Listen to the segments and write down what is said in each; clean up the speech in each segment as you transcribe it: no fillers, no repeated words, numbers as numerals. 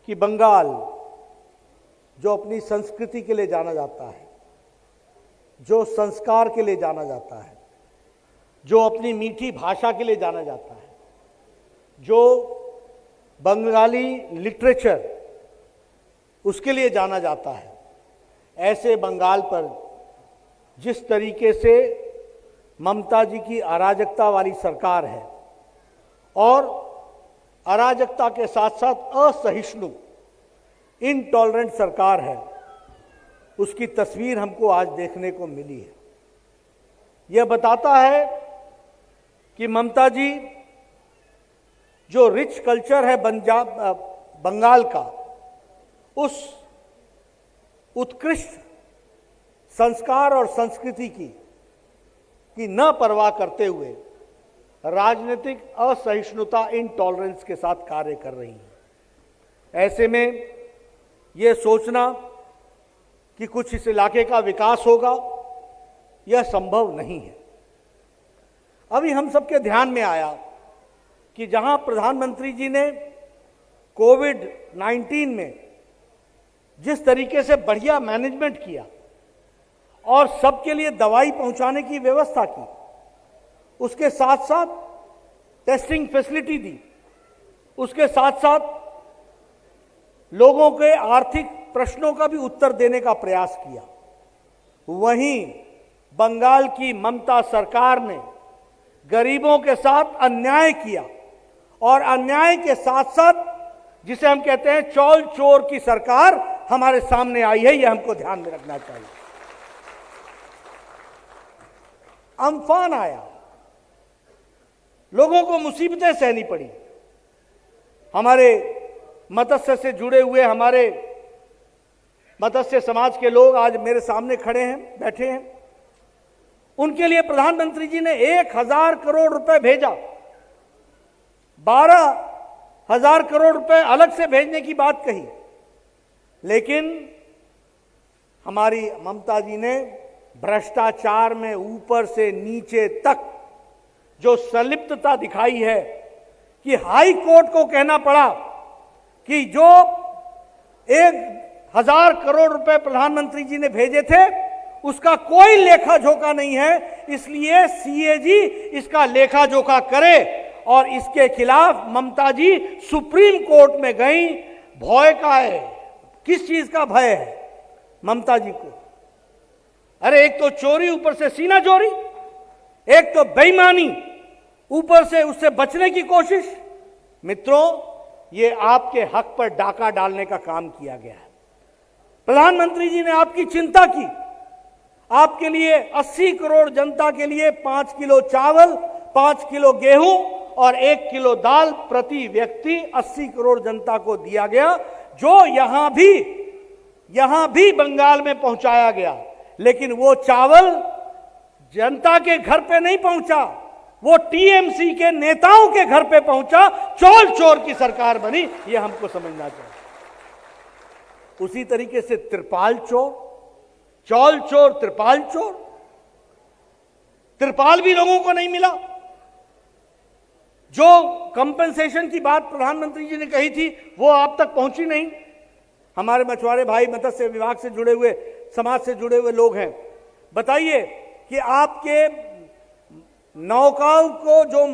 कि बंगाल जो अपनी संस्कृति के लिए जाना जाता है, जो संस्कार के लिए जाना जाता है, जो अपनी मीठी भाषा के लिए जाना जाता है, जो बंगाली लिटरेचर उसके लिए जाना जाता है, ऐसे बंगाल पर जिस तरीके से ममता जी की अराजकता वाली सरकार है और अराजकता के साथ साथ असहिष्णु इनटॉलरेंट सरकार है, उसकी तस्वीर हमको आज देखने को मिली है। यह बताता है कि ममता जी जो रिच कल्चर है बंगाल का, उस उत्कृष्ट संस्कार और संस्कृति की न परवाह करते हुए राजनीतिक असहिष्णुता इनटॉलरेंस के साथ कार्य कर रही हैं। ऐसे में यह सोचना कि कुछ इस इलाके का विकास होगा, यह संभव नहीं है। अभी हम सबके ध्यान में आया कि जहां प्रधानमंत्री जी ने कोविड-19 में जिस तरीके से बढ़िया मैनेजमेंट किया और सबके लिए दवाई पहुंचाने की व्यवस्था की, उसके साथ साथ टेस्टिंग फैसिलिटी दी, उसके साथ साथ लोगों के आर्थिक प्रश्नों का भी उत्तर देने का प्रयास किया, वहीं बंगाल की ममता सरकार ने गरीबों के साथ अन्याय किया और अन्याय के साथ साथ जिसे हम कहते हैं चौल चोर की सरकार हमारे सामने आई है। यह हमको ध्यान में रखना चाहिए। अम्फान आया, लोगों को मुसीबतें सहनी पड़ी। हमारे मत्स्य से जुड़े हुए हमारे मत्स्य समाज के लोग आज मेरे सामने खड़े हैं, बैठे हैं। उनके लिए प्रधानमंत्री जी ने 1,000 करोड़ रुपए भेजा। 12,000 करोड़ रुपए अलग से भेजने की बात कही, लेकिन हमारी ममता जी ने भ्रष्टाचार में ऊपर से नीचे तक जो संलिप्तता दिखाई है कि हाई कोर्ट को कहना पड़ा कि जो 1,000 करोड़ रुपए प्रधानमंत्री जी ने भेजे थे उसका कोई लेखा जोखा नहीं है, इसलिए सीएजी इसका लेखा जोखा करे। और इसके खिलाफ ममता जी सुप्रीम कोर्ट में गई। भय का है, किस चीज का भय है ममता जी को? अरे एक तो चोरी, ऊपर से सीना चोरी, एक तो बेईमानी, ऊपर से उससे बचने की कोशिश। मित्रों, ये आपके हक पर डाका डालने का काम किया गया है। प्रधानमंत्री जी ने आपकी चिंता की, आपके लिए 80 करोड़ जनता के लिए 5 किलो चावल, 5 किलो गेहूं और 1 किलो दाल प्रति व्यक्ति 80 करोड़ जनता को दिया गया, जो यहां भी बंगाल में पहुंचाया गया। लेकिन वो चावल जनता के घर पे नहीं पहुंचा, वो टीएमसी के नेताओं के घर पे पहुंचा। चौल चोर की सरकार बनी, ये हमको समझना चाहिए। उसी तरीके से त्रिपाल चोर, चौल चोर, त्रिपाल चोर। त्रिपाल भी लोगों को नहीं मिला। जो कंपनसेशन की बात प्रधानमंत्री जी ने कही थी वो आप तक पहुंची नहीं। हमारे मछुआरे भाई, मत्स्य विभाग से जुड़े हुए, समाज से जुड़े हुए लोग हैं, बताइए कि आपके नौकाओं को जो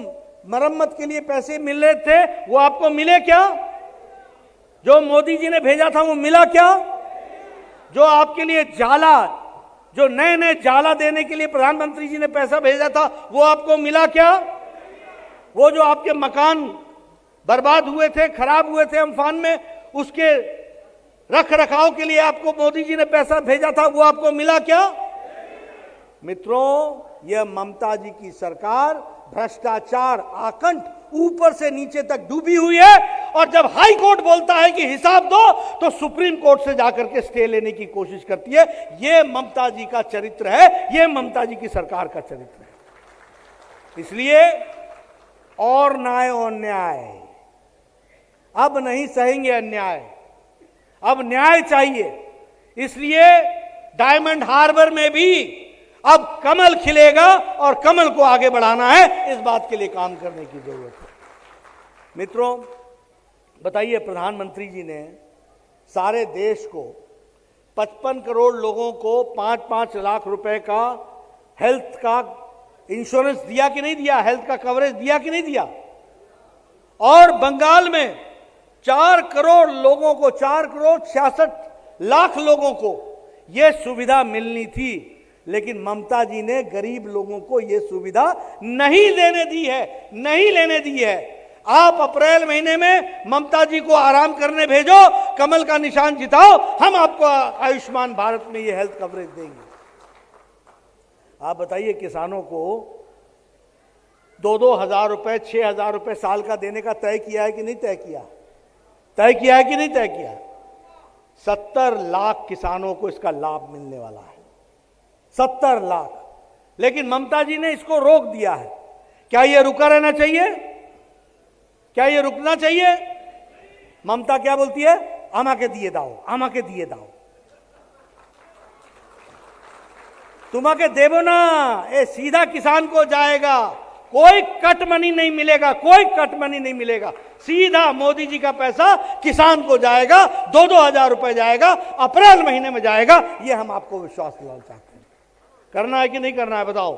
मरम्मत के लिए पैसे मिल रहे थे वो आपको मिले क्या? जो मोदी जी ने भेजा था वो मिला क्या? जो आपके लिए जाला, जो नए नए जाला देने के लिए प्रधानमंत्री जी ने पैसा भेजा था वो आपको मिला क्या? वो जो आपके मकान बर्बाद हुए थे, खराब हुए थे अम्फान में, उसके रख रखाव के लिए आपको मोदी जी ने पैसा भेजा था, वो आपको मिला क्या? मित्रों, यह ममता जी की सरकार भ्रष्टाचार आकंठ ऊपर से नीचे तक डूबी हुई है। और जब हाई कोर्ट बोलता है कि हिसाब दो, तो सुप्रीम कोर्ट से जाकर के स्टे लेने की कोशिश करती है। यह ममता जी का चरित्र है, यह ममता जी की सरकार का चरित्र है। इसलिए और न्याय और न्याय, अब नहीं सहेंगे अन्याय, अब न्याय चाहिए। इसलिए डायमंड हार्बर में भी अब कमल खिलेगा और कमल को आगे बढ़ाना है, इस बात के लिए काम करने की जरूरत है। मित्रों, बताइए, प्रधानमंत्री जी ने सारे देश को 55 करोड़ लोगों को 5-5 लाख रुपए का हेल्थ का इंश्योरेंस दिया कि नहीं दिया? हेल्थ का कवरेज दिया कि नहीं दिया? और बंगाल में 4 करोड़ लोगों को, 4 करोड़ 66 लाख लोगों को यह सुविधा मिलनी थी, लेकिन ममता जी ने गरीब लोगों को यह सुविधा नहीं देने दी है, नहीं लेने दी है। आप अप्रैल महीने में ममता जी को आराम करने भेजो, कमल का निशान जिताओ, हम आपको आयुष्मान भारत में ये हेल्थ कवरेज देंगे। आप बताइए, किसानों को 2-2 हजार रुपए, 6 हजार रुपए साल का देने का तय किया है कि नहीं तय किया? तय किया है कि नहीं तय किया? 70 लाख किसानों को इसका लाभ मिलने वाला है, 70 लाख। लेकिन ममता जी ने इसको रोक दिया है। क्या यह रुका रहना चाहिए? क्या ये रुकना चाहिए? ममता क्या बोलती है? আমাকে দিয়ে দাও, আমাকে দিয়ে দাও। तुम्हें देवो ना, ये सीधा किसान को जाएगा, कोई कट मनी नहीं मिलेगा, कोई कट मनी नहीं मिलेगा, सीधा मोदी जी का पैसा किसान को जाएगा, 2-2 हजार रुपए जाएगा, अप्रैल महीने में जाएगा। ये हम आपको विश्वास दिलाना चाहते हैं। करना है कि नहीं करना है? बताओ,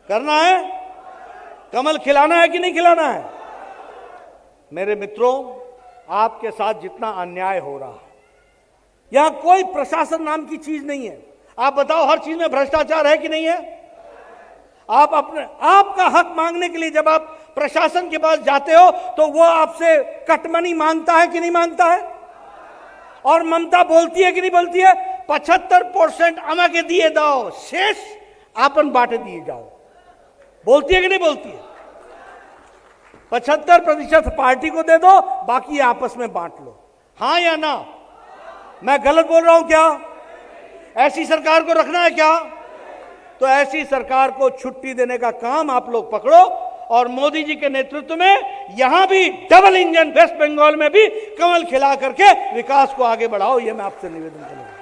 करना है? कमल खिलाना है कि नहीं खिलाना है? मेरे मित्रों, आपके साथ जितना अन्याय हो रहा है, यहां कोई प्रशासन नाम की चीज नहीं है। आप बताओ, हर चीज में भ्रष्टाचार है कि नहीं है? आप आपका हक मांगने के लिए जब आप प्रशासन के पास जाते हो तो वो आपसे कटमनी मांगता है कि नहीं मांगता है? और ममता बोलती है कि नहीं बोलती है? 75% আমাকে दिए दाओ, शेष आपन बांटे दिए जाओ। बोलती है कि नहीं बोलती है? 75% पार्टी को दे दो, बाकी आपस में बांट लो। हां या ना? मैं गलत बोल रहा हूं क्या? ऐसी सरकार को रखना है क्या? तो ऐसी सरकार को छुट्टी देने का काम आप लोग पकड़ो, और मोदी जी के नेतृत्व में यहां भी डबल इंजन, वेस्ट बंगाल में भी कमल खिला करके विकास को आगे बढ़ाओ। यह मैं आपसे निवेदन करूंगा।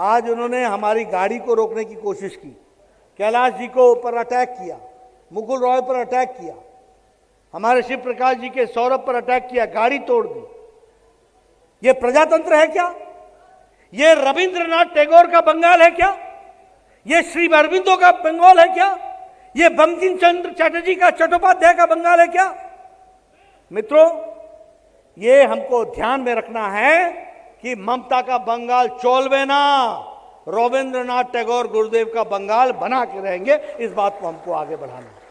आज उन्होंने हमारी गाड़ी को रोकने की कोशिश की, कैलाश जी को ऊपर अटैक किया, मुकुल रॉय पर अटैक किया, हमारे शिव प्रकाश जी के सौरभ पर अटैक किया, गाड़ी तोड़ दी। यह प्रजातंत्र है क्या? यह रविंद्रनाथ टैगोर का बंगाल है क्या? यह श्री अरविंदो का बंगाल है क्या? यह बंकिम चंद्र चटर्जी का, चट्टोपाध्याय का बंगाल है क्या? मित्रों, यह हमको ध्यान में रखना है कि ममता का बंगाल चोलवेना रविंद्रनाथ टैगोर गुरुदेव का बंगाल बना के रहेंगे। इस बात को हमको आगे बढ़ाना है।